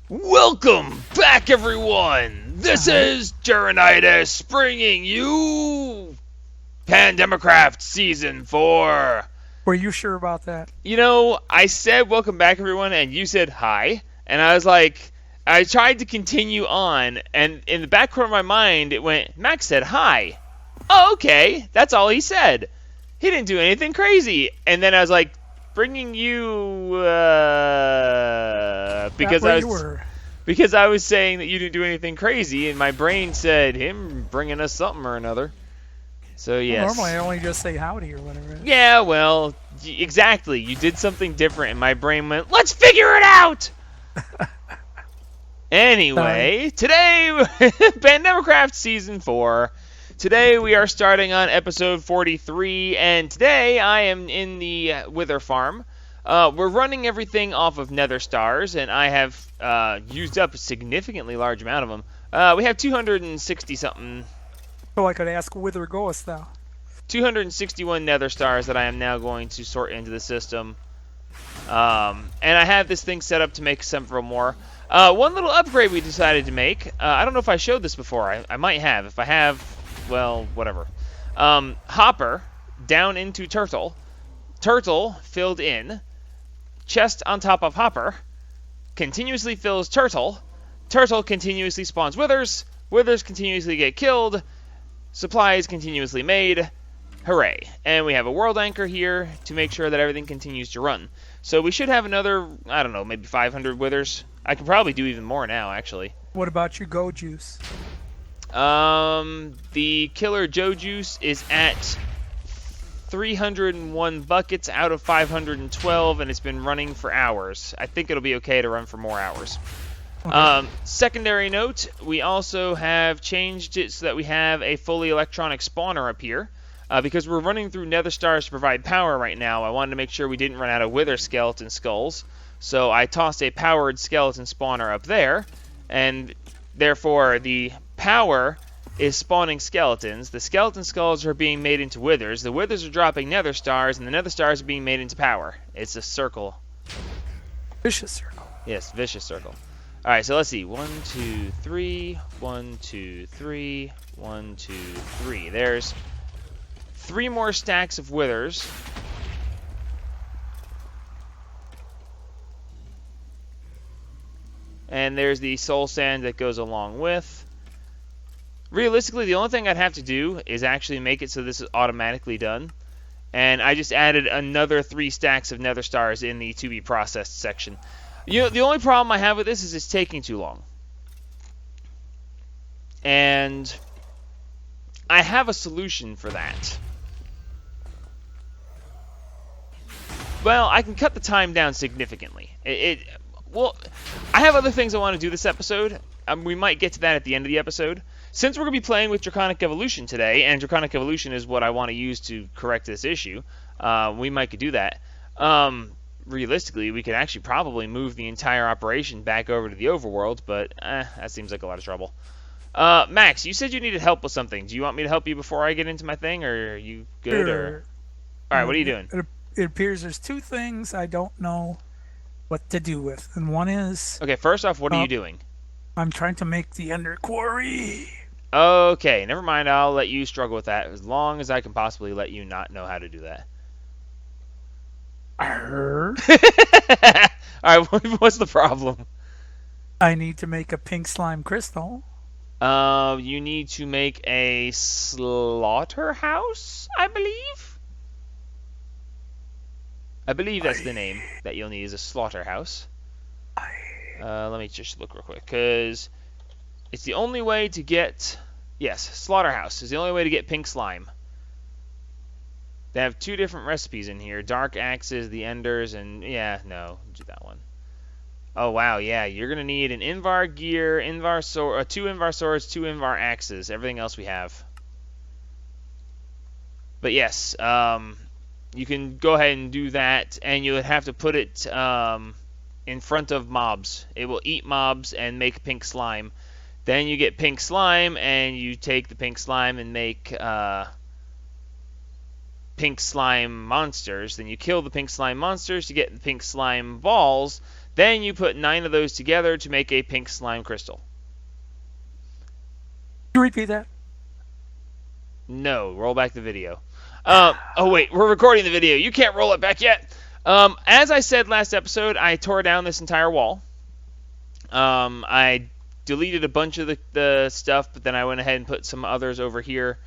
Welcome back, everyone! This is Draconic bringing you Pandemicraft Season 4. Were you sure about that? You know, I said welcome back, everyone, and you said hi. And I was like, I tried to continue on, and in the back corner of my mind, it went, Max said hi. Oh, okay, that's all he said. He didn't do anything crazy. And then I was like, bringing you, because Where I you was... were. Because I was saying that you didn't do anything crazy, and my brain said him bringing us something or another. So yes. Normally, I only just say howdy or whatever. Yeah, well, exactly. You did something different, and my brain went, "Let's figure it out." Anyway, today, Pandemicraft Season 4. Today we are starting on episode 43, and today I am in the Wither Farm. We're running everything off of Nether Stars, and I have used up a significantly large amount of them. We have 260-something... So I could ask whither goest thou? 261 Nether Stars that I am now going to sort into the system. And I have this thing set up to make several more. One little upgrade we decided to make. I don't know if I showed this before. I might have. If I have, well, whatever. Hopper down into Turtle. Turtle filled in. Chest on top of Hopper. Continuously fills Turtle. Turtle continuously spawns Withers. Withers continuously get killed. Supplies continuously made. Hooray. And we have a world anchor here to make sure that everything continues to run. So we should have another, I don't know, maybe 500 Withers. I could probably do even more now, actually. What about your go juice? The Killer Joe Juice is at 301 buckets out of 512, and it's been running for hours. I think it'll be okay to run for more hours. Okay. Secondary note, we also have changed it so that we have a fully electronic spawner up here. Because we're running through Nether Stars to provide power right now, I wanted to make sure we didn't run out of Wither skeleton skulls. So I tossed a powered skeleton spawner up there, and therefore the power is spawning skeletons. The skeleton skulls are being made into Withers. The Withers are dropping Nether Stars, and the Nether Stars are being made into power. It's a circle. Vicious circle. Yes, vicious circle. Alright, so let's see. 1, 2, 3. 1, 2, 3. 1, 2, 3. There's 3 more stacks of Withers. And there's the soul sand that goes along with. Realistically, the only thing I'd have to do is actually make it so this is automatically done. And I just added another 3 stacks of Nether Stars in the to be processed section. You know, the only problem I have with this is it's taking too long. And I have a solution for that. Well, I can cut the time down significantly. Well, I have other things I want to do this episode. We might get to that at the end of the episode. Since we're going to be playing with Draconic Evolution today, and Draconic Evolution is what I want to use to correct this issue, we might could do that. Realistically, we could actually probably move the entire operation back over to the overworld, but that seems like a lot of trouble. Max, you said you needed help with something. Do you want me to help you before I get into my thing, or are you good? Or all right, what are you doing? It appears there's 2 things I don't know what to do with, and one is Okay, first off, what are you doing? I'm trying to make the Ender Quarry. Okay, never mind. I'll let you struggle with that as long as I can possibly let you not know how to do that. Arr. Alright, what's the problem? I need to make a pink slime crystal. You need to make a slaughterhouse, I believe? I believe that's the name that you'll need, is a slaughterhouse. Let me just look real quick, because it's the only way to get... Yes, slaughterhouse is the only way to get pink slime. They have 2 different recipes in here. Dark axes, the enders, and... Yeah, no, do that one. Oh, wow, yeah, you're going to need an Invar gear, Invar sword, 2 Invar swords, 2 Invar axes, everything else we have. But yes, you can go ahead and do that, and you would have to put it in front of mobs. It will eat mobs and make pink slime. Then you get pink slime, and you take the pink slime and make pink slime monsters. Then you kill the pink slime monsters to get the pink slime balls Then you put 9 of those together to make a pink slime crystal. Can you repeat that? No, roll back the video. Oh wait, we're recording the video. You can't roll it back yet. As I said last episode, I tore down this entire wall. I deleted a bunch of the stuff, but then I went ahead and put some others over here.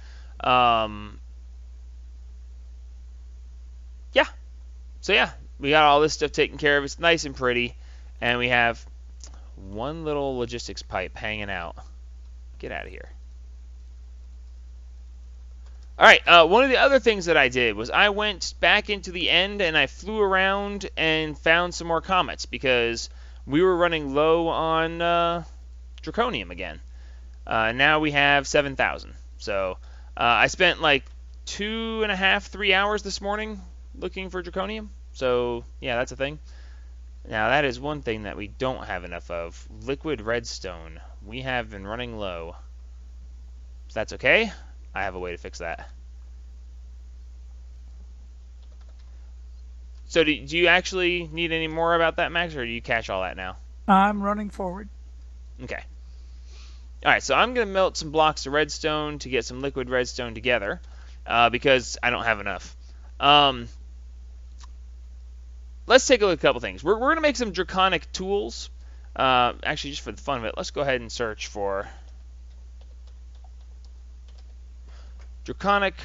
Yeah. So yeah, we got all this stuff taken care of. It's nice and pretty. And we have one little logistics pipe hanging out. Get out of here. Alright, one of the other things that I did was I went back into the end and I flew around and found some more comets because we were running low on Draconium again. Now we have 7,000. So I spent like 2.5, 3 hours this morning looking for Draconium. So yeah, that's a thing. Now that is one thing that we don't have enough of. Liquid redstone. We have been running low. So that's okay. I have a way to fix that. So do you actually need any more about that, Max, or do you catch all that now? I'm running forward. Okay. Alright, so I'm going to melt some blocks of redstone to get some liquid redstone together, because I don't have enough. Let's take a look at a couple things. We're going to make some Draconic tools. Actually, just for the fun of it, let's go ahead and search for Draconic.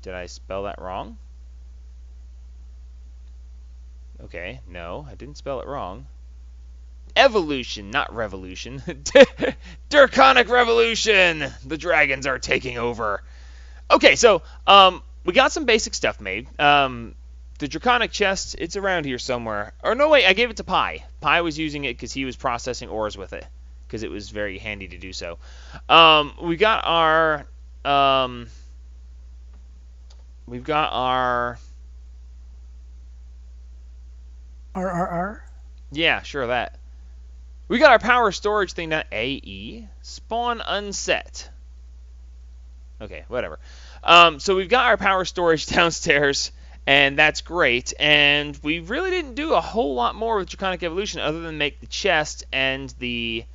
Did I spell that wrong? Okay, no, I didn't spell it wrong. Evolution, not revolution. Draconic revolution! The dragons are taking over. Okay, so we got some basic stuff made. The Draconic chest, it's around here somewhere. Or no, wait, I gave it to Pi. Pi was using it because he was processing ores with it, because it was very handy to do so. We got our RRR? Yeah, sure, that. We got our power storage thing now. AE. Spawn unset. Okay, whatever. So we've got our power storage downstairs, and that's great. And we really didn't do a whole lot more with Draconic Evolution other than make the chest and the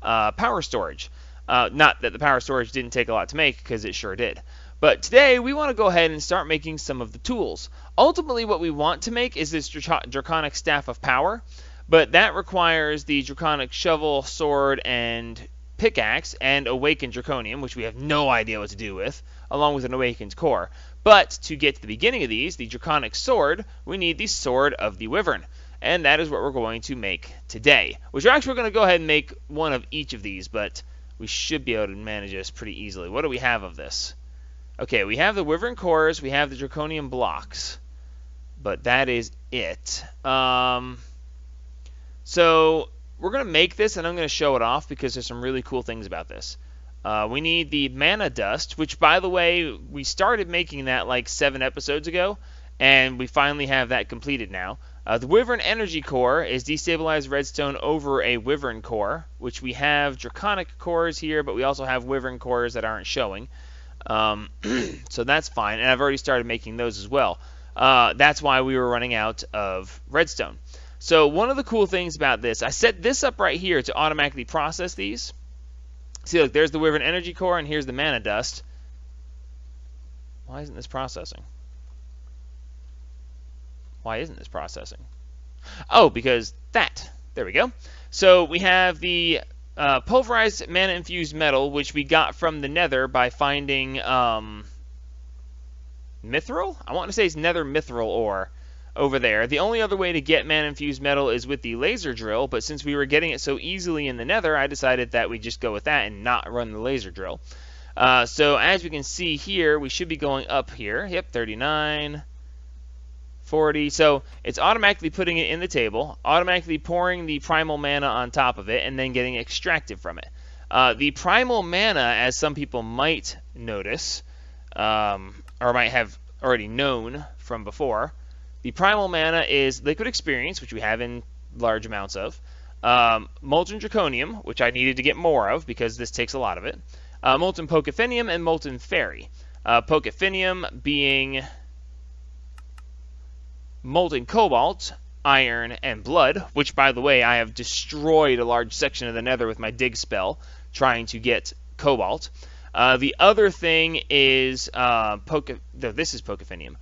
power storage. Not that the power storage didn't take a lot to make, because it sure did. But today, we want to go ahead and start making some of the tools. Ultimately, what we want to make is this Draconic Staff of Power, but that requires the Draconic Shovel, Sword, and Pickaxe, and Awakened Draconium, which we have no idea what to do with, along with an Awakened Core. But to get to the beginning of these, the Draconic Sword, we need the Sword of the Wyvern. And that is what we're going to make today. Which we're actually going to go ahead and make one of each of these, but we should be able to manage this pretty easily. What do we have of this? Okay, we have the Wyvern cores, we have the Draconium blocks, but that is it. So we're going to make this, and I'm going to show it off because there's some really cool things about this. We need the mana dust, which, by the way, we started making that like 7 episodes ago, and we finally have that completed now. The Wyvern energy core is destabilized redstone over a Wyvern core, which we have Draconic cores here, but we also have Wyvern cores that aren't showing. So that's fine, and I've already started making those as well. That's why we were running out of redstone. So one of the cool things about this, I set this up right here to automatically process these. See, look, there's the Wyvern energy core, and here's the mana dust. Why isn't this processing? Why isn't this processing? Oh, because that. There we go. So we have the pulverized mana-infused metal, which we got from the nether by finding mithril? I want to say it's nether mithril ore over there. The only other way to get mana-infused metal is with the laser drill, but since we were getting it so easily in the nether, I decided that we'd just go with that and not run the laser drill. So as we can see here, we should be going up here. Yep, 39, 40. So it's automatically putting it in the table, automatically pouring the primal mana on top of it, and then getting extracted from it. The primal mana, as some people might notice, or might have already known from before, the primal mana is liquid experience, which we have in large amounts of, molten draconium, which I needed to get more of because this takes a lot of it, molten pocophenium, and molten fairy. Pocophenium being molten cobalt, iron, and blood, which, by the way, I have destroyed a large section of the nether with my dig spell, trying to get cobalt. The other thing is this is Pocophinium.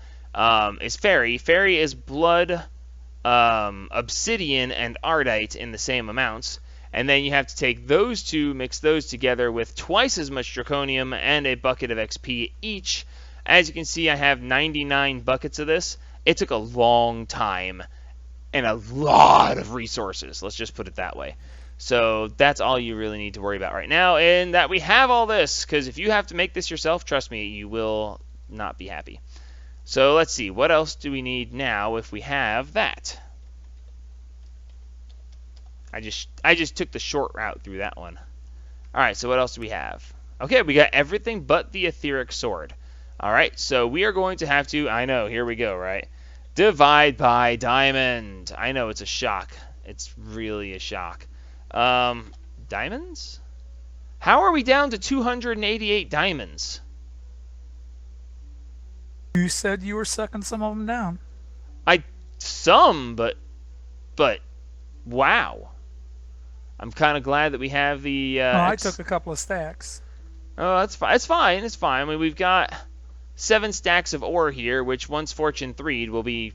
Is fairy. Fairy is blood, obsidian, and ardite in the same amounts. And then you have to take those two, mix those together with twice as much draconium and a bucket of XP each. As you can see, I have 99 buckets of this. It took a long time and a lot of resources. Let's just put it that way. So that's all you really need to worry about right now, and that we have all this, because if you have to make this yourself, trust me, you will not be happy. So let's see, what else do we need now if we have that? I just took the short route through that one. Alright, so what else do we have? Okay, we got everything but the etheric sword. Alright, so we are going to have to, I know, here we go, right? Divide by diamond. I know, it's a shock. It's really a shock. Diamonds? How are we down to 288 diamonds? You said you were sucking some of them down. But wow. I'm kind of glad that we have the. I took a couple of stacks. Oh, that's fine. It's fine. It's fine. I mean, we've got 7 stacks of ore here, which once Fortune 3'd will be,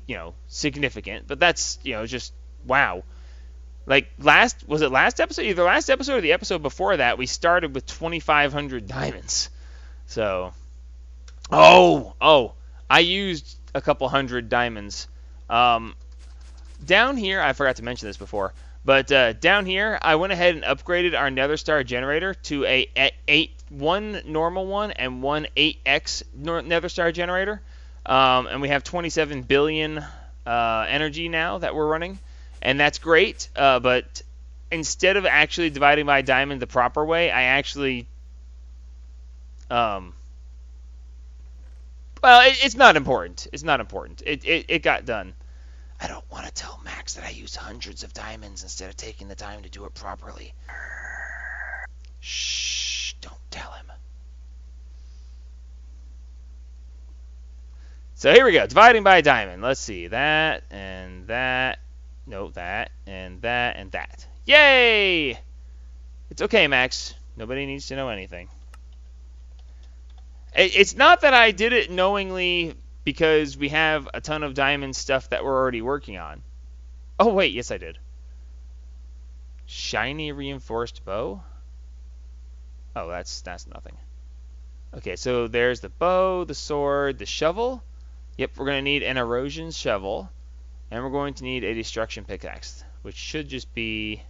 significant. But that's, just wow. Like last episode? Either last episode or the episode before that, we started with 2,500 diamonds. So, I used a couple hundred diamonds. Down here, I forgot to mention this before, but down here, I went ahead and upgraded our Nether Star generator to one normal one and one 8x Nether Star generator, and we have 27 billion energy now that we're running, and that's great. But instead of actually dividing by diamond the proper way, I actually it's not important. It's not important. It got done. I don't want to tell Max that I used hundreds of diamonds instead of taking the time to do it properly. Shh, don't tell him. So here we go, dividing by diamond. Let's see, that and that. No, that and that and that. Yay! It's okay, Max. Nobody needs to know anything. It's not that I did it knowingly because we have a ton of diamond stuff that we're already working on. Oh, wait, yes I did. Shiny reinforced bow? Oh, that's nothing. Okay, so there's the bow, the sword, the shovel. Yep, we're going to need an erosion shovel. And we're going to need a destruction pickaxe, which should just be...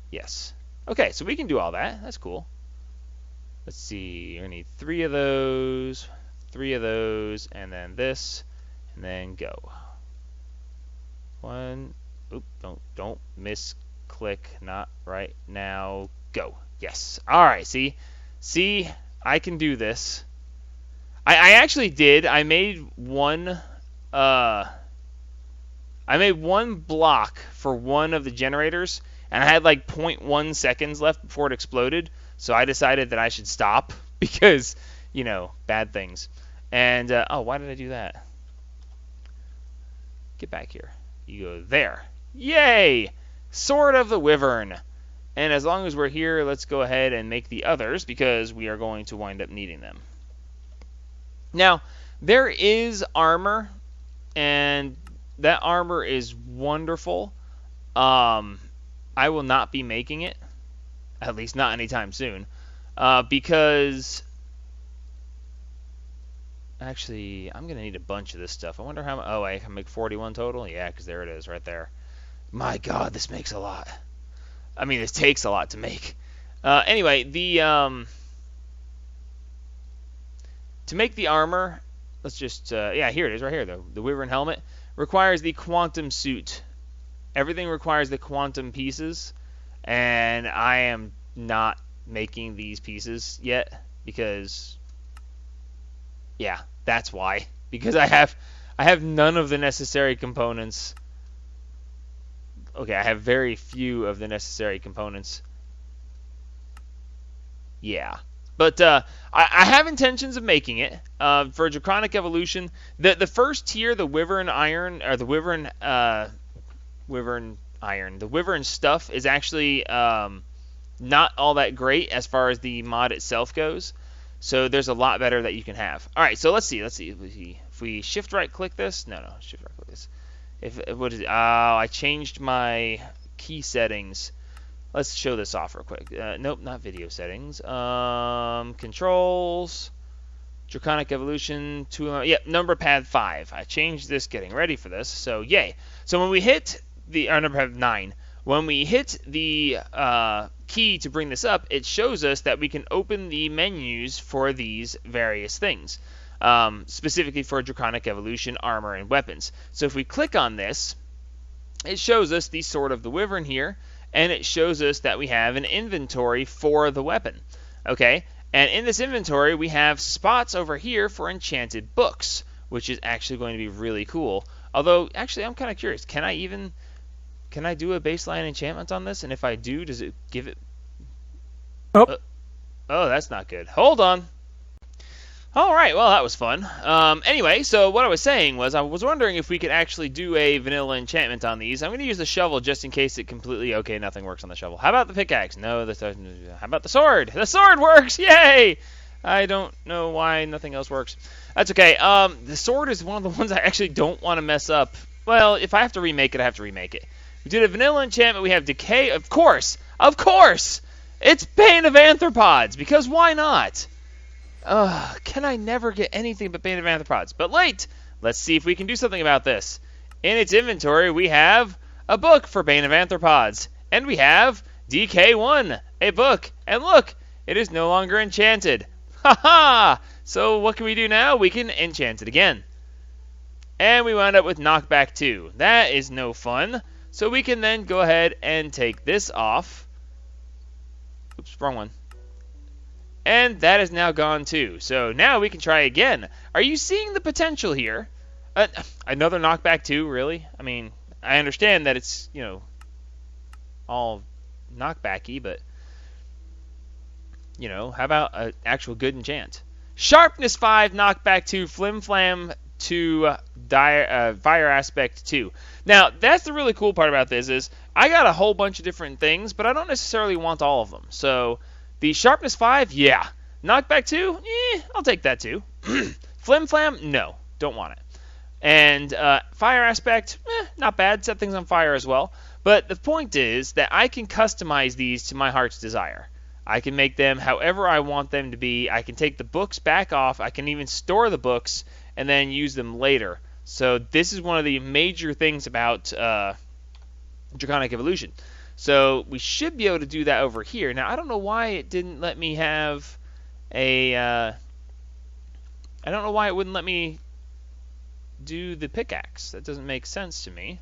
Yes. Okay, so we can do all that. That's cool. Let's see. We're going to need 3 of those, 3 of those, and then this, and then go. 1. Oop, don't misclick. Not right now. Go. Yes. All right, see, I can do this. I actually did. I made one block for one of the generators, and I had like 0.1 seconds left before it exploded, so I decided that I should stop because, bad things. And, oh, why did I do that? Get back here. You go there. Yay! Sword of the Wyvern. And as long as we're here, let's go ahead and make the others because we are going to wind up needing them. Now, there is armor, and that armor is wonderful. I will not be making it, at least not anytime soon, because actually I'm gonna need a bunch of this stuff. I wonder how much. Oh, I can make 41 total. Yeah, because there it is, right there. My God, this makes a lot. I mean, this takes a lot to make. Anyway, to make the armor, let's just yeah, here it is, right here. The Wyvern helmet requires the quantum suit. Everything requires the quantum pieces, and I am not making these pieces yet because, yeah, that's why. Because I have none of the necessary components. Okay, I have very few of the necessary components. Yeah. But I have intentions of making it for Draconic Evolution. The first tier, the Wyvern Iron, or the Wyvern Iron, the Wyvern stuff is actually not all that great as far as the mod itself goes. So there's a lot better that you can have. All right, so let's see. If we shift right click this, no, shift right click this. What is it? Oh, I changed my key settings. Let's show this off real quick. Nope, not video settings. Controls, Draconic Evolution, number pad 5. I changed this getting ready for this, so yay. So when we hit number pad 9, when we hit the key to bring this up, it shows us that we can open the menus for these various things, specifically for Draconic Evolution, armor, and weapons. So if we click on this, it shows us the Sword of the Wyvern here, and it shows us that we have an inventory for the weapon. Okay, and in this inventory, we have spots over here for enchanted books, which is actually going to be really cool. Although, actually, I'm kind of curious. Can I do a baseline enchantment on this? And if I do, does it give it... Oh, oh, that's not good. Hold on. All right, well, that was fun. Anyway, so what I was saying was I was wondering if we could actually do a vanilla enchantment on these. I'm going to use the shovel just in case it completely... Okay, nothing works on the shovel. How about the pickaxe? No, how about the sword? The sword works! Yay! I don't know why nothing else works. That's okay. The sword is one of the ones I actually don't want to mess up. Well, if I have to remake it, I have to remake it. We did a vanilla enchantment. We have decay. Of course! It's Bane of Arthropods, because why not? Can I never get anything but Bane of Arthropods? But wait! Let's see if we can do something about this. In its inventory, we have a book for Bane of Arthropods. And we have DK1, a book. And look, it is no longer enchanted. Ha-ha! So what can we do now? We can enchant it again. And we wound up with knockback 2. That is no fun. So we can then go ahead and take this off. Oops, wrong one. And that is now gone too. So now we can try again. Are you seeing the potential here? Another knockback 2, really? I mean, I understand that it's, all knockbacky, but, how about an actual good enchant? Sharpness 5, knockback 2, flim flam 2, fire aspect 2. Now, that's the really cool part about this is I got a whole bunch of different things, but I don't necessarily want all of them. So the sharpness 5, yeah. Knockback 2, I'll take that too. Flim flam, no, don't want it. And fire aspect, not bad. Set things on fire as well. But the point is that I can customize these to my heart's desire. I can make them however I want them to be. I can take the books back off. I can even store the books and then use them later. So this is one of the major things about Draconic Evolution. So we should be able to do that over here. Now, I don't know why it didn't let me have a... I don't know why it wouldn't let me do the pickaxe. That doesn't make sense to me.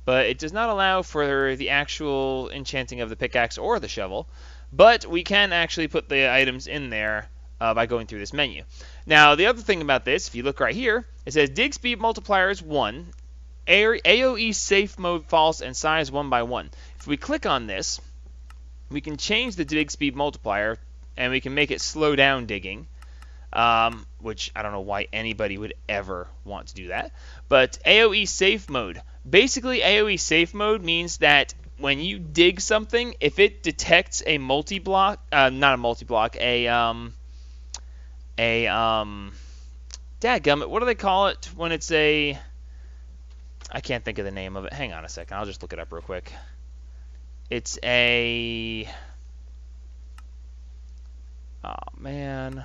But it does not allow for the actual enchanting of the pickaxe or the shovel. But we can actually put the items in there by going through this menu. Now, the other thing about this, if you look right here, it says dig speed multiplier is 1, AoE safe mode false, and size 1 by 1. If we click on this, we can change the dig speed multiplier, and we can make it slow down digging, which I don't know why anybody would ever want to do that. But AoE safe mode. Basically, AoE safe mode means that when you dig something, if it detects a multi-block, not a multi-block, dadgummit, what do they call it when it's a... I can't think of the name of it. Hang on a second. I'll just look it up real quick. It's a... Oh, man.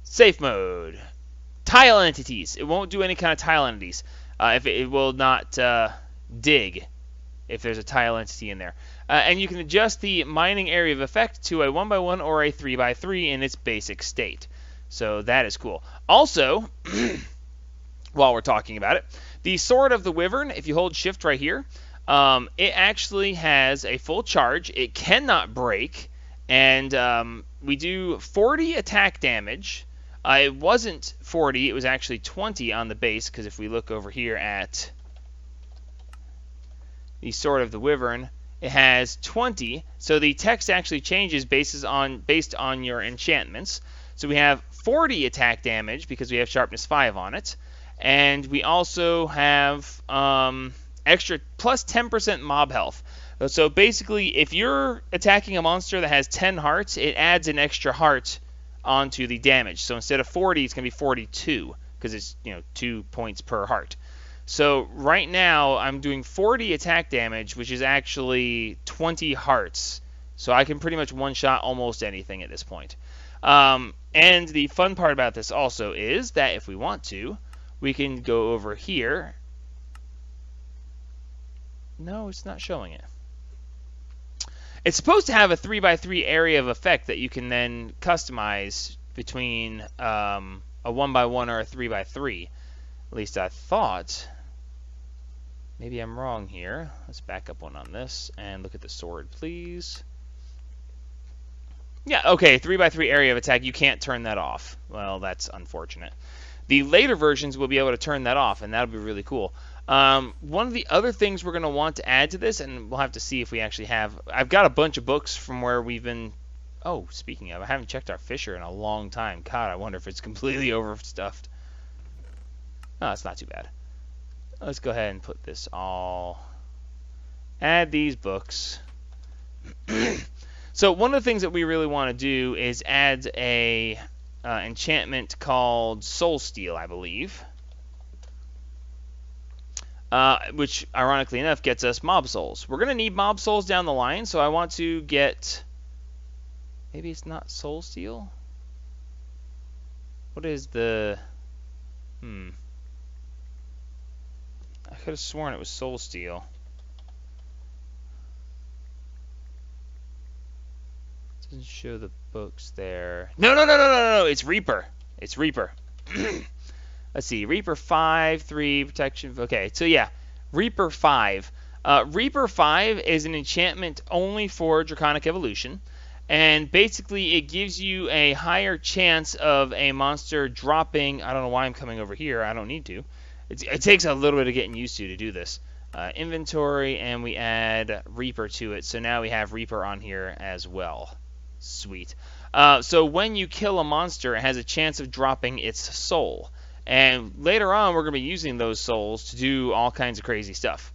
Safe mode. Tile entities. It won't do any kind of tile entities. If it will not dig if there's a tile entity in there. And you can adjust the mining area of effect to a 1x1 or a 3x3 in its basic state. So that is cool. Also, while we're talking about it, the Sword of the Wyvern, if you hold shift right here, it actually has a full charge. It cannot break. And we do 40 attack damage. It wasn't 40, it was actually 20 on the base, because if we look over here at the Sword of the Wyvern, it has 20. So the text actually changes based on your enchantments. So we have 40 attack damage because we have sharpness 5 on it. And we also have extra plus 10% mob health. So basically, if you're attacking a monster that has 10 hearts, it adds an extra heart onto the damage. So instead of 40, it's going to be 42 because it's 2 points per heart. So right now, I'm doing 40 attack damage, which is actually 20 hearts. So I can pretty much one-shot almost anything at this point. And the fun part about this also is that if we want to, we can go over here. No, it's not showing it. It's supposed to have a 3x3 area of effect that you can then customize between a 1x1 or a 3x3. At least I thought. Maybe I'm wrong here. Let's back up one on this and look at the sword, please. Yeah, okay, 3x3 area of attack. You can't turn that off. Well, that's unfortunate. The later versions will be able to turn that off, and that'll be really cool. One of the other things we're going to want to add to this, and we'll have to see if we actually have... I've got a bunch of books from where we've been... Oh, speaking of, I haven't checked our Fisher in a long time. God, I wonder if it's completely overstuffed. Oh, it's not too bad. Let's go ahead and put this all... Add these books. So one of the things that we really want to do is add a enchantment called Soul Steel, I believe. Which, ironically enough, gets us mob souls. We're going to need mob souls down the line, so I want to get... Maybe it's not Soul Steel? What is the... I could have sworn it was Soul Steel. Doesn't show the books there. No, it's Reaper. It's Reaper. Let's see, Reaper 5, 3, protection. Okay, so yeah, Reaper 5. Reaper 5 is an enchantment only for Draconic Evolution, and basically it gives you a higher chance of a monster dropping. I don't know why I'm coming over here. I don't need to. It takes a little bit of getting used to do this. Inventory, and we add Reaper to it, so now we have Reaper on here as well. Sweet. So when you kill a monster, it has a chance of dropping its soul. And later on, we're going to be using those souls to do all kinds of crazy stuff.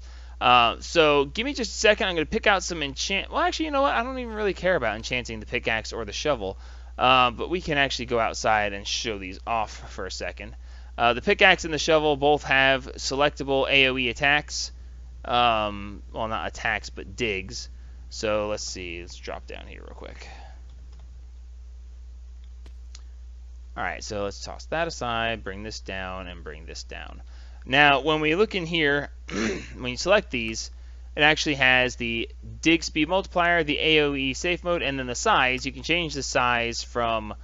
So give me just a second. I'm going to pick out some enchant... Well, actually, you know what? I don't even really care about enchanting the pickaxe or the shovel. But we can actually go outside and show these off for a second. The pickaxe and the shovel both have selectable AoE attacks. Well, not attacks, but digs. So let's see. Let's drop down here real quick. Alright, so let's toss that aside, bring this down, and bring this down. Now, when we look in here, when you select these, it actually has the dig speed multiplier, the AoE safe mode, and then the size. You can change the size from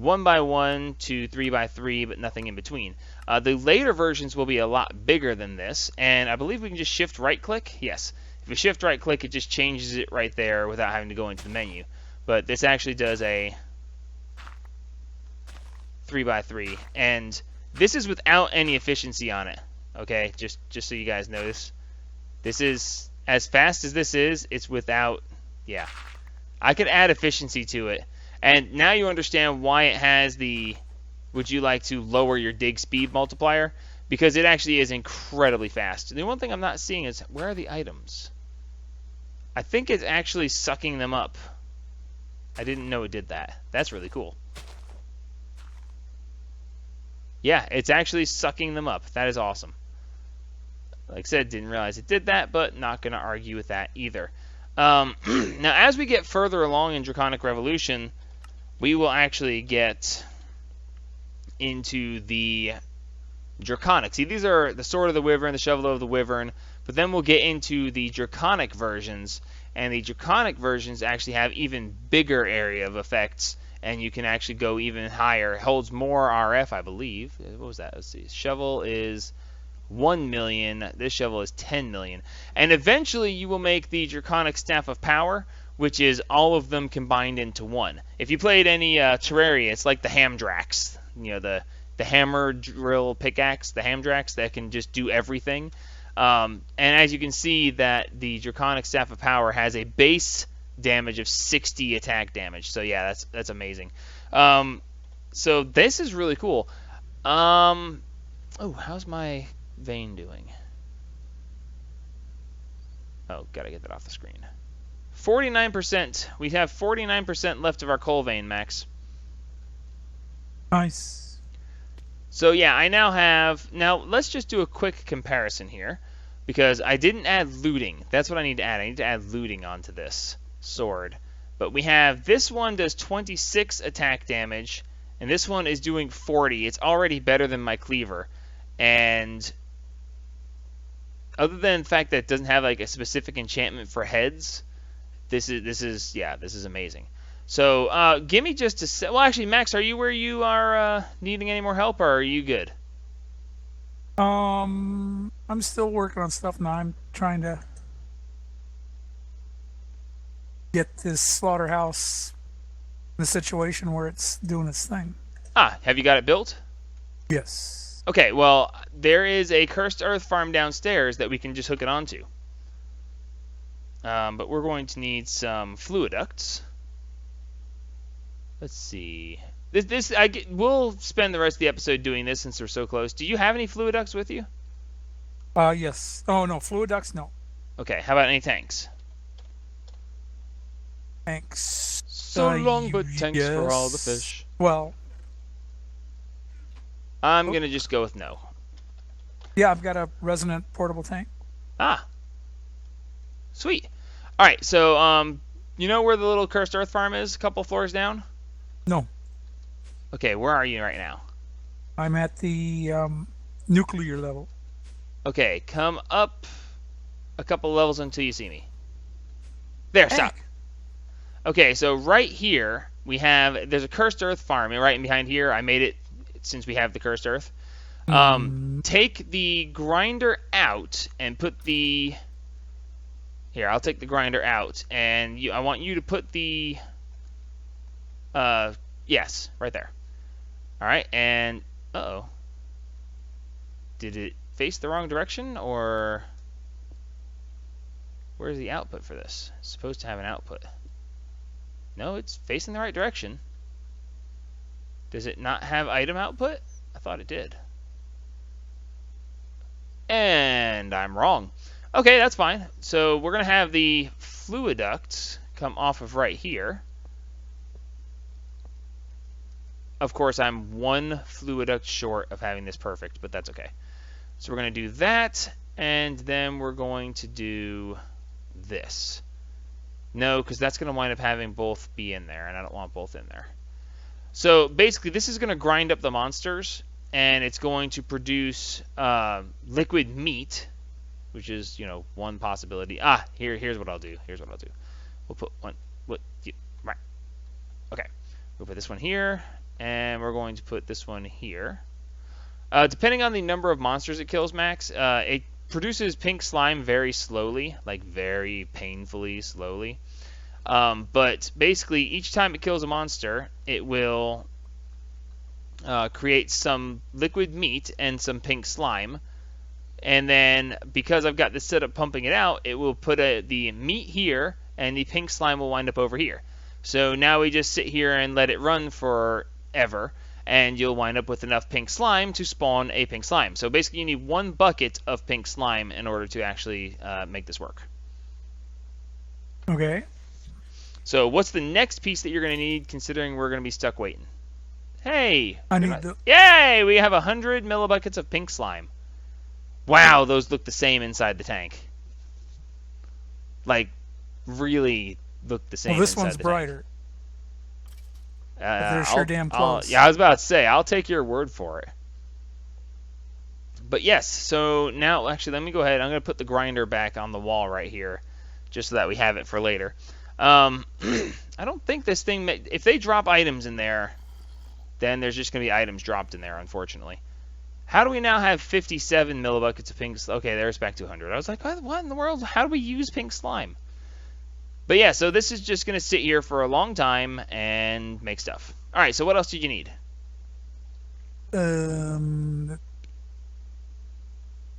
1x1 to 3x3, but nothing in between. The later versions will be a lot bigger than this, and I believe we can just shift right-click. Yes, if we shift right-click, it just changes it right there without having to go into the menu. But this actually does a 3x3, and this is without any efficiency on it. Okay, just so you guys know this is as fast as this is. It's without, yeah. I could add efficiency to it, and now you understand why it has the. Would you like to lower your dig speed multiplier? Because it actually is incredibly fast. The one thing I'm not seeing is where are the items? I think it's actually sucking them up. I didn't know it did that. That's really cool. Yeah, it's actually sucking them up. That is awesome. Like I said, didn't realize it did that, but not going to argue with that either. Now, as we get further along in Draconic Revolution, we will actually get into the Draconic. See, these are the Sword of the Wyvern, the Shovel of the Wyvern, but then we'll get into the Draconic versions, and the Draconic versions actually have even bigger area of effects, and you can actually go even higher. It holds more RF, I believe. What was that? Let's see. Shovel is 1 million. This shovel is 10 million. And eventually you will make the Draconic Staff of Power, which is all of them combined into one. If you played any Terraria, it's like the Hamdrax. You know, the hammer drill pickaxe, the Hamdrax that can just do everything. And as you can see, that the Draconic Staff of Power has a base damage of 60 attack damage. So yeah, that's amazing. So this is really cool. Oh, how's my vein doing? Oh, gotta get that off the screen. 49%. We have 49% left of our coal vein, Max. Nice. So yeah, I now have... Now, let's just do a quick comparison here, because I didn't add looting. That's what I need to add. I need to add looting onto this sword. But we have... This one does 26 attack damage, and this one is doing 40. It's already better than my cleaver. And... other than the fact that it doesn't have like a specific enchantment for heads, this is amazing. So give me just a sec. Well, actually, Max, are you where you are needing any more help, or are you good? I'm still working on stuff now. I'm trying to get this slaughterhouse in a situation where it's doing its thing. Ah, have you got it built? Yes. Okay, well, there is a cursed earth farm downstairs that we can just hook it onto. But we're going to need some fluiducts. Let's see. We'll spend the rest of the episode doing this since we're so close. Do you have any fluiducts with you? Yes. Oh no, fluid ducts, no. Okay, how about any tanks? Tanks. So long, but tanks yes. for all the fish. Well, I'm gonna just go with no. yeah, I've got a resonant portable tank. Ah, sweet. All right, so you know where the little cursed earth farm is? A couple floors down. No, Okay, where are you right now? I'm at the nuclear level. Okay, come up a couple levels until you see me. There, stop. Okay, so right here there's a cursed earth farm, and right in behind here, I made it since we have the cursed earth. Take the grinder out and put the... Here, I'll take the grinder out, and I want you to put the... yes, right there. Alright, and... Uh-oh. Did it face the wrong direction, or... Where's the output for this? It's supposed to have an output. No, it's facing the right direction. Does it not have item output? I thought it did. And I'm wrong. Okay, that's fine. So we're going to have the fluid ducts come off of right here. Of course, I'm one fluid duct short of having this perfect, but that's okay. So we're going to do that, and then we're going to do this. No, because that's going to wind up having both be in there, and I don't want both in there. So basically, this is going to grind up the monsters, and it's going to produce liquid meat, which is, you know, one possibility. Here's what I'll do. We'll put one. Right. Okay. We'll put this one here, and we're going to put this one here. Depending on the number of monsters it kills, Max, it produces pink slime very slowly, like very painfully slowly. But basically, each time it kills a monster, it will create some liquid meat and some pink slime. And then, because I've got this set up pumping it out, it will put the meat here, and the pink slime will wind up over here. So now we just sit here and let it run forever, and you'll wind up with enough pink slime to spawn a pink slime. So basically, you need one bucket of pink slime in order to actually make this work. Okay. So what's the next piece that you're going to need, considering we're going to be stuck waiting? Hey! Yay! We have 100 millibuckets of pink slime. Wow, those look the same inside the tank. Like, really look the same. Well, this inside one's the brighter. Tank. They're sure damn close. Yeah, I was about to say, I'll take your word for it. But yes, so now, actually, let me go ahead. I'm going to put the grinder back on the wall right here, just so that we have it for later. I don't think this thing... If they drop items in there, then there's just going to be items dropped in there, unfortunately. How do we now have 57 millibuckets of pink slime? Okay, there's back to 100. I was like, what in the world? How do we use pink slime? But yeah, so this is just going to sit here for a long time and make stuff. All right, so what else did you need?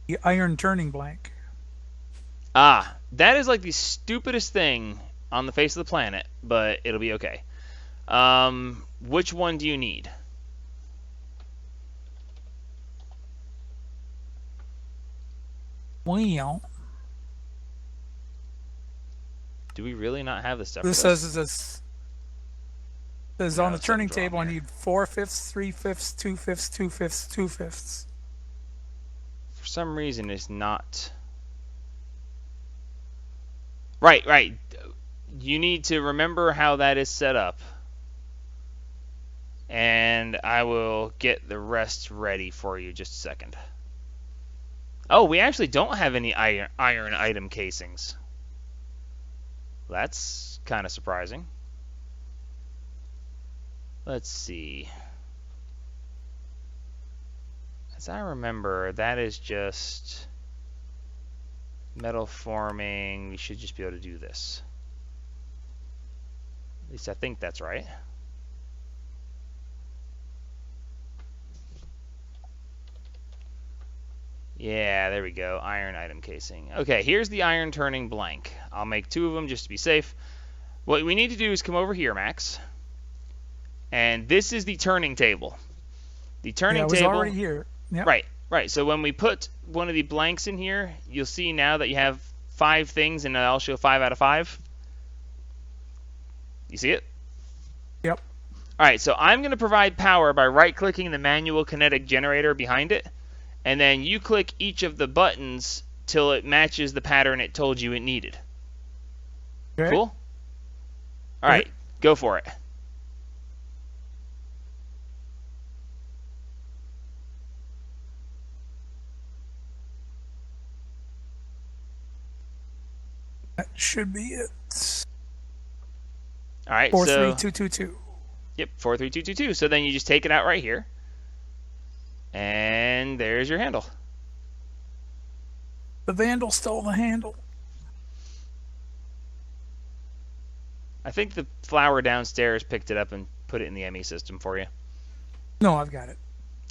The iron turning blank. Ah, that is like the stupidest thing on the face of the planet, but it'll be okay. Which one do you need? Well, Do we really not have the stuff this for this? says No, on the turning something's wrong table I here. need 4/5, 3/5, 2/5, 2/5, 2/5. For some reason, it's not. Right, right. You need to remember how that is set up. And I will get the rest ready for you just a second. Oh, we actually don't have any iron item casings. That's kind of surprising. Let's see. As I remember, that is just metal forming. We should just be able to do this. At least I think that's right. Yeah, there we go. Iron item casing. Okay, here's the iron turning blank. I'll make 2 of them just to be safe. What we need to do is come over here, Max. And this is the turning table. The turning Yeah, it was table. already here. Yep. Right, right. So when we put one of the blanks in here, you'll see now that you have 5 things, and I'll show 5 out of 5. You see it? Yep. All right, so I'm going to provide power by right-clicking the manual kinetic generator behind it, and then you click each of the buttons till it matches the pattern it told you it needed. Okay. Cool? All right, go for it. That should be it. All right, 43222. Yep, 43222. So then you just take it out right here, and there's your handle. The vandal stole the handle. I think the flower downstairs picked it up and put it in the ME system for you. No, I've got it.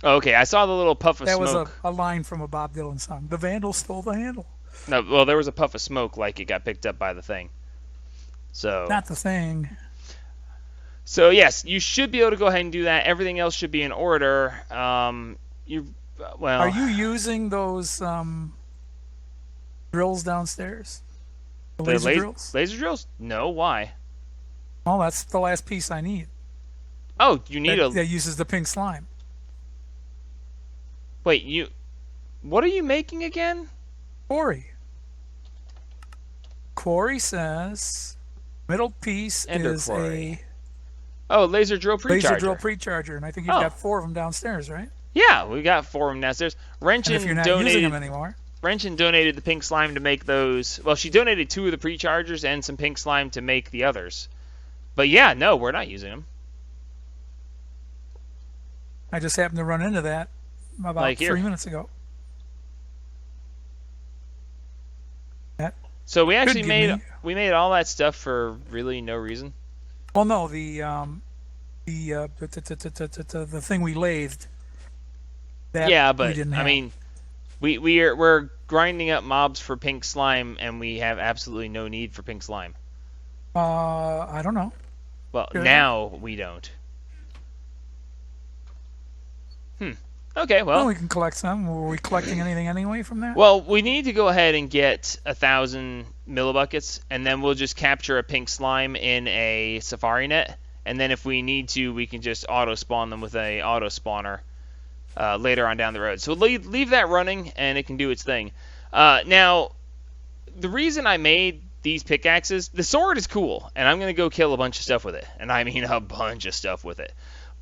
Oh, okay, I saw the little puff of That smoke. was a line from a Bob Dylan song. The vandal stole the handle. No, well, there was a puff of smoke like it got picked up by the thing. So. Not the thing. So yes, you should be able to go ahead and do that. Everything else should be in order. Well. Are you using those drills downstairs? The laser drills? Laser drills? No, why? Oh, that's the last piece I need. Oh, you need that uses the pink slime. Wait, what are you making again? Quarry says middle piece Ender is quarry. a laser drill precharger. laser drill precharger, and I think you've got 4 of them downstairs, right? Yeah, we got 4 of them downstairs. And if you're not using them anymore. Wrenchin donated the pink slime to make those. Well, she donated 2 of the prechargers and some pink slime to make the others. But yeah, no, we're not using them. I just happened to run into that about Like 3 minutes ago. So we actually made all that stuff for really no reason. Well, no, the thing we lathed. Yeah, but I mean, we're grinding up mobs for pink slime, and we have absolutely no need for pink slime. I don't know. Well, now we don't. Okay, well, we can collect some. Were we collecting anything anyway from that? Well, we need to go ahead and get 1,000 millibuckets, and then we'll just capture a pink slime in a safari net, and then if we need to, we can just auto spawn them with a auto spawner later on down the road. So leave that running, and it can do its thing. Now, the reason I made these pickaxes, the sword is cool, and I'm gonna go kill a bunch of stuff with it, and I mean a bunch of stuff with it.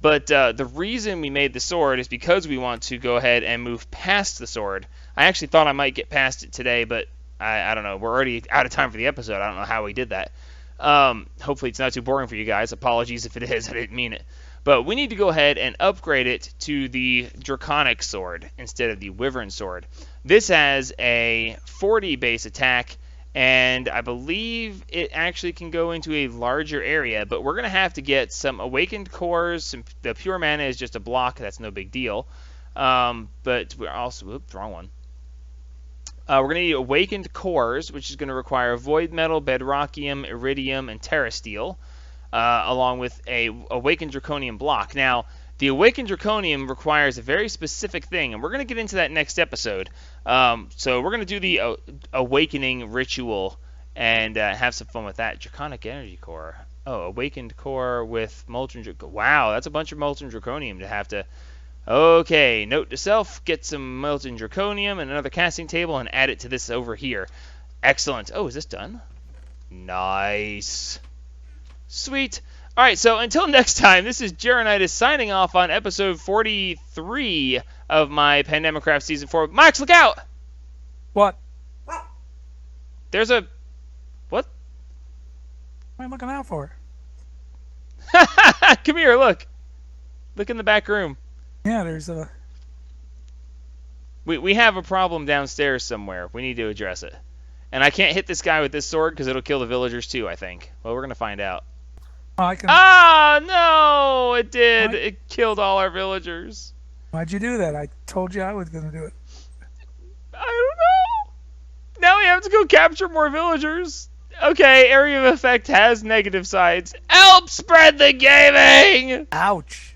But the reason we made the sword is because we want to go ahead and move past the sword. I actually thought I might get past it today, but I don't know. We're already out of time for the episode. I don't know how we did that. Hopefully it's not too boring for you guys. Apologies if it is. I didn't mean it. But we need to go ahead and upgrade it to the Draconic sword instead of the Wyvern sword. This has a 40 base attack, and I believe it actually can go into a larger area, but we're going to have to get some awakened cores. The pure mana is just a block. That's no big deal. But we're also... Oops, wrong one. We're going to need awakened cores, which is going to require void metal, bedrockium, iridium, and terrasteel, along with a awakened draconium block. Now, the awakened draconium requires a very specific thing, and we're going to get into that next episode. So we're going to do the awakening ritual and have some fun with that. Draconic energy core. Oh, awakened core with molten draconium. Wow, that's a bunch of molten draconium to have to... Okay, note to self, get some molten draconium and another casting table and add it to this over here. Excellent. Oh, is this done? Nice. Sweet. All right, so until next time, this is Jeronitis signing off on episode 43 of my Pandemicraft Season 4. Max, look out! What? There's a... What? What am I looking out for? Come here, look. Look in the back room. Yeah, there's a... We have a problem downstairs somewhere. We need to address it. And I can't hit this guy with this sword because it'll kill the villagers too, I think. Well, we're going to find out. Oh, I can... Ah, no! It did. It killed all our villagers. Why'd you do that? I told you I was going to do it. I don't know. Now we have to go capture more villagers. Okay, area of effect has negative sides. Help spread the gaming! Ouch.